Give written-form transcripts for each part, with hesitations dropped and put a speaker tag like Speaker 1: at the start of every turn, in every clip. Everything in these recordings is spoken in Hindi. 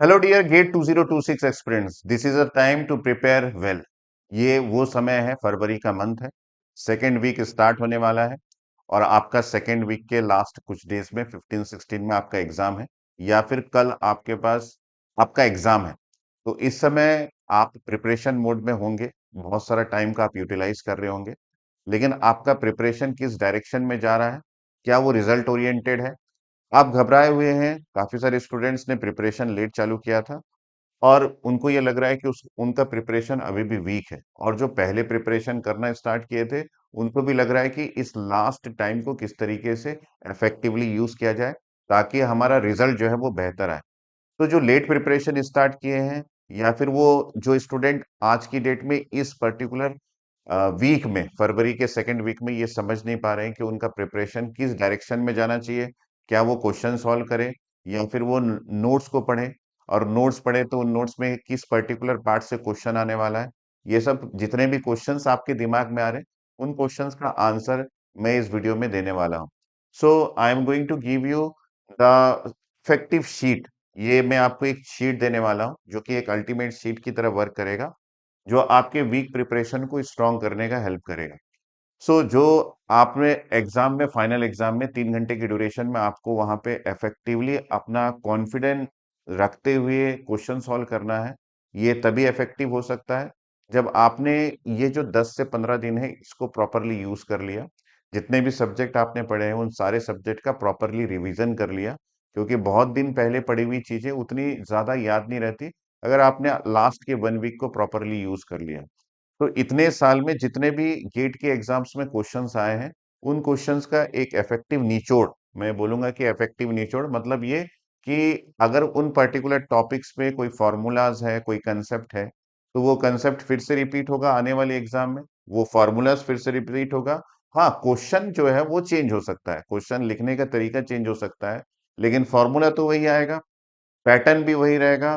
Speaker 1: Hello dear GATE 2026 experience, this is a time to prepare well. ये वो समय है, फरवरी का मंथ है, सेकेंड वीक स्टार्ट होने वाला है और आपका सेकेंड वीक के लास्ट कुछ डेज में 15-16 में आपका एग्जाम है या फिर कल आपके पास आपका एग्जाम है। तो इस समय आप प्रिपरेशन मोड में होंगे, बहुत सारा टाइम का आप यूटिलाइज कर रहे होंगे। लेकिन आपका प्रिपरेशन किस डायरेक्शन में जा रहा है? क्या वो रिजल्ट ओरिएंटेड है? आप घबराए हुए हैं? काफी सारे स्टूडेंट्स ने प्रिपरेशन लेट चालू किया था और उनको ये लग रहा है कि उनका प्रिपरेशन अभी भी वीक है, और जो पहले प्रिपरेशन करना स्टार्ट किए थे उनको भी लग रहा है कि इस लास्ट टाइम को किस तरीके से इफेक्टिवली यूज किया जाए ताकि हमारा रिजल्ट जो है वो बेहतर आए। तो जो लेट प्रिपरेशन स्टार्ट किए हैं या फिर वो जो स्टूडेंट आज की डेट में इस पर्टिकुलर वीक में, फरवरी के सेकंड वीक में, ये समझ नहीं पा रहे हैं कि उनका प्रिपरेशन किस डायरेक्शन में जाना चाहिए। क्या वो क्वेश्चन सॉल्व करें या फिर वो नोट्स को पढ़ें, और नोट्स पढ़े तो उन नोट्स में किस पर्टिकुलर पार्ट से क्वेश्चन आने वाला है। ये सब जितने भी क्वेश्चंस आपके दिमाग में आ रहे हैं, उन क्वेश्चंस का आंसर मैं इस वीडियो में देने वाला हूँ। So I am going to give you the effective sheet. ये मैं आपको एक शीट देने वाला हूँ जो कि एक अल्टीमेट शीट की तरह वर्क करेगा, जो आपके वीक प्रिपरेशन को स्ट्रॉन्ग करने का हेल्प करेगा। सो जो आपने एग्जाम में, फाइनल एग्जाम में 3 घंटे की ड्यूरेशन में आपको वहां पे इफेक्टिवली अपना कॉन्फिडेंस रखते हुए क्वेश्चन सॉल्व करना है, ये तभी इफेक्टिव हो सकता है जब आपने ये जो 10 से 15 दिन है इसको प्रॉपरली यूज कर लिया। जितने भी सब्जेक्ट आपने पढ़े हैं उन सारे सब्जेक्ट का प्रॉपरली रिवीजन कर लिया, क्योंकि बहुत दिन पहले पढ़ी हुई चीजें उतनी ज्यादा याद नहीं रहती अगर आपने लास्ट के 1 वीक को प्रॉपरली यूज कर लिया। तो इतने साल में जितने भी गेट के एग्जाम्स में क्वेश्चंस आए हैं, उन क्वेश्चंस का एक इफेक्टिव निचोड़, मैं बोलूंगा कि इफेक्टिव निचोड़ मतलब ये कि अगर उन पर्टिकुलर टॉपिक्स में कोई फॉर्मूलाज है, कोई कंसेप्ट है, तो वो कंसेप्ट फिर से रिपीट होगा आने वाले एग्जाम में, वो फॉर्मूलाज फिर से रिपीट होगा। हाँ, क्वेश्चन जो है वो चेंज हो सकता है, क्वेश्चन लिखने का तरीका चेंज हो सकता है, लेकिन फॉर्मूला तो वही आएगा, पैटर्न भी वही रहेगा,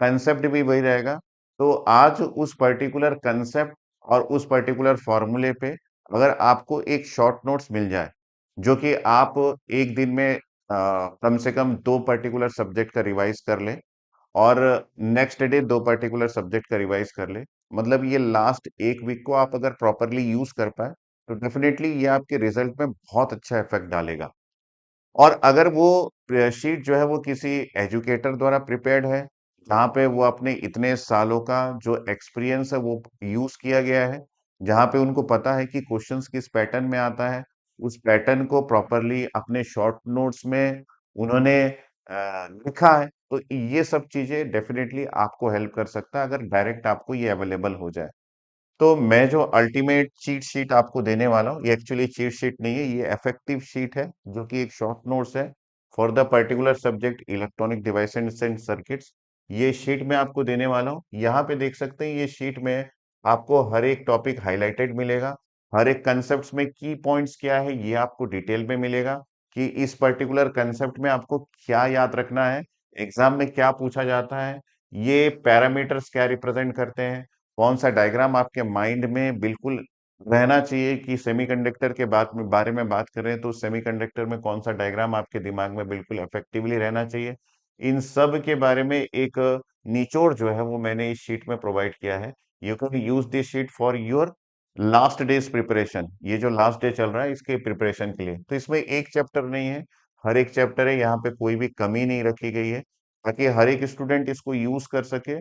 Speaker 1: कंसेप्ट भी वही रहेगा। तो आज उस पर्टिकुलर कंसेप्ट और उस पर्टिकुलर फॉर्मूले पे अगर आपको एक शॉर्ट नोट्स मिल जाए, जो कि आप एक दिन में कम से कम 2 पर्टिकुलर सब्जेक्ट का रिवाइज कर लें और नेक्स्ट डे 2 पर्टिकुलर सब्जेक्ट का रिवाइज कर ले, मतलब ये लास्ट एक वीक को आप अगर प्रॉपरली यूज कर पाए, तो डेफिनेटली ये आपके रिजल्ट में बहुत अच्छा इफेक्ट डालेगा। और अगर वो शीट जो है वो किसी एजुकेटर द्वारा प्रिपेयर्ड है, जहाँ पे वो अपने इतने सालों का जो एक्सपीरियंस है वो यूज किया गया है, जहाँ पे उनको पता है कि क्वेश्चंस किस पैटर्न में आता है, उस पैटर्न को प्रॉपरली अपने शॉर्ट नोट्स में उन्होंने लिखा है, तो ये सब चीजें डेफिनेटली आपको हेल्प कर सकता है अगर डायरेक्ट आपको ये अवेलेबल हो जाए। तो मैं जो अल्टीमेट चीट शीट आपको देने वाला हूँ, ये एक्चुअली चीट शीट नहीं है, ये इफेक्टिव शीट है, जो कि एक शॉर्ट नोट्स है for the particular subject electronic devices and circuits. ये शीट मैं आपको देने वाला हूँ। यहाँ पे देख सकते हैं, ये शीट में आपको हर एक टॉपिक हाईलाइटेड मिलेगा, हर एक कंसेप्ट में की पॉइंट्स क्या है ये आपको डिटेल में मिलेगा, कि इस पर्टिकुलर कंसेप्ट में आपको क्या याद रखना है, एग्जाम में क्या पूछा जाता है, ये पैरामीटर्स क्या रिप्रेजेंट करते हैं, कौन सा डायग्राम आपके माइंड में बिल्कुल रहना चाहिए, कि सेमीकंडक्टर के बारे में बात कर रहे हैं तो सेमीकंडक्टर में कौन सा डायग्राम आपके दिमाग में बिल्कुल इफेक्टिवली रहना चाहिए। इन सब के बारे में एक निचोड़ जो है वो मैंने इस शीट में प्रोवाइड किया है। You can use this sheet for your last days preparation. ये जो लास्ट डे चल रहा है इसके प्रिपरेशन के लिए, तो इसमें एक चैप्टर नहीं है, हर एक चैप्टर है, यहाँ पे कोई भी कमी नहीं रखी गई है, ताकि हर एक स्टूडेंट इसको यूज कर सके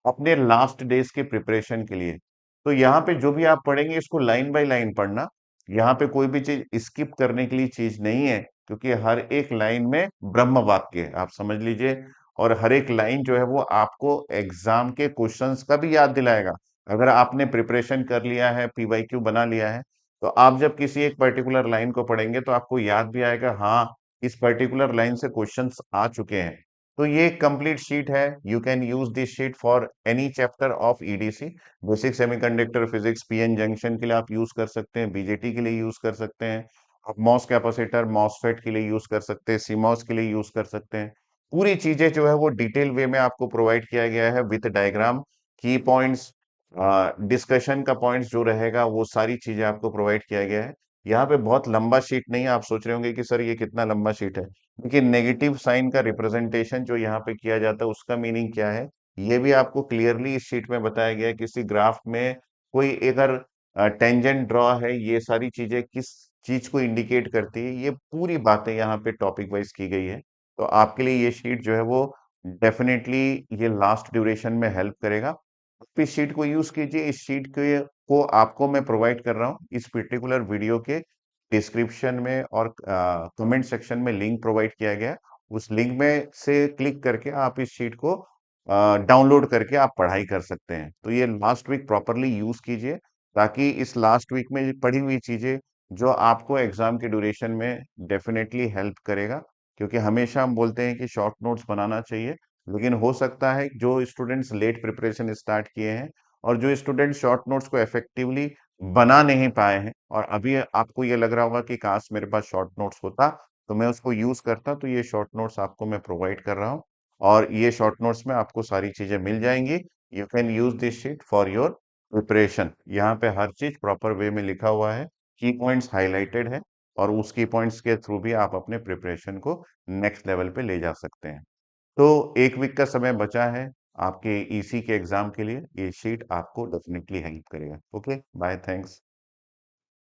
Speaker 1: अपने लास्ट डेज के प्रिपरेशन के लिए। तो यहाँ पे जो भी आप पढ़ेंगे इसको लाइन बाय लाइन पढ़ना, यहाँ पे कोई भी चीज स्किप करने के लिए चीज नहीं है, क्योंकि हर एक लाइन में ब्रह्म वाक्य है, आप समझ लीजिए। और हर एक लाइन जो है वो आपको एग्जाम के क्वेश्चंस का भी याद दिलाएगा। अगर आपने प्रिपरेशन कर लिया है, पीवाईक्यू बना लिया है, तो आप जब किसी एक पर्टिकुलर लाइन को पढ़ेंगे तो आपको याद भी आएगा, हाँ, इस पर्टिकुलर लाइन से क्वेश्चंस आ चुके हैं। तो ये कंप्लीट शीट है, you can use this sheet for any chapter of EDC. Basic semiconductor physics PN junction के लिए आप यूज कर सकते हैं, बीजेटी के लिए यूज कर सकते हैं, आप मॉस कैपेसिटर मॉसफेट के लिए यूज कर सकते हैं, सीमॉस के लिए यूज कर सकते हैं। पूरी चीजें जो है वो डिटेल वे में आपको प्रोवाइड किया गया है विद डायग्राम, की पॉइंट्स, डिस्कशन का पॉइंट्स जो रहेगा वो सारी चीजें आपको प्रोवाइड किया गया है। यहाँ पे बहुत लंबा शीट नहीं है। आप सोच रहे होंगे कि सर ये कितना लंबा शीट है। देखिए नेगेटिव साइन का रिप्रेजेंटेशन जो यहाँ पे किया जाता है उसका मीनिंग क्या है, ये भी आपको क्लियरली इस शीट में बताया गया है। किसी ग्राफ में कोई अगर टेंजेंट ड्रॉ है, ये सारी चीजें किस चीज को इंडिकेट करती है, ये पूरी बातें यहाँ पे टॉपिक वाइज की गई है। तो आपके लिए ये शीट जो है वो डेफिनेटली ये लास्ट ड्यूरेशन में हेल्प करेगा। आप इस शीट को यूज कीजिए। इस शीट के को आपको मैं प्रोवाइड कर रहा हूँ इस पर्टिकुलर वीडियो के डिस्क्रिप्शन में, और कमेंट सेक्शन में लिंक प्रोवाइड किया गया है। उस लिंक में से क्लिक करके आप इस शीट को डाउनलोड करके आप पढ़ाई कर सकते हैं। तो ये लास्ट वीक प्रॉपरली यूज कीजिए, ताकि इस लास्ट वीक में पढ़ी हुई चीजें जो आपको एग्जाम के ड्यूरेशन में डेफिनेटली हेल्प करेगा। क्योंकि हमेशा हम बोलते हैं कि शॉर्ट नोट्स बनाना चाहिए, लेकिन हो सकता है जो स्टूडेंट्स लेट प्रिपरेशन स्टार्ट किए हैं और जो स्टूडेंट शॉर्ट नोट्स को इफेक्टिवली बना नहीं पाए हैं, और अभी आपको ये लग रहा होगा कि काश मेरे पास शॉर्ट नोट्स होता तो मैं उसको यूज करता, तो ये शॉर्ट नोट्स आपको मैं प्रोवाइड कर रहा हूँ। और ये शॉर्ट नोट्स में आपको सारी चीजें मिल जाएंगी। You can use this sheet for your preparation. यहाँ पे हर चीज प्रॉपर वे में लिखा हुआ है, की पॉइंट्स हाईलाइटेड है, और उस की पॉइंट्स के थ्रू भी आप अपने प्रिपरेशन को नेक्स्ट लेवल पे ले जा सकते हैं। तो 1 वीक का समय बचा है आपके ईसी के एग्जाम के लिए। ये शीट आपको डेफिनेटली हेल्प करेगा। Okay, bye, thanks.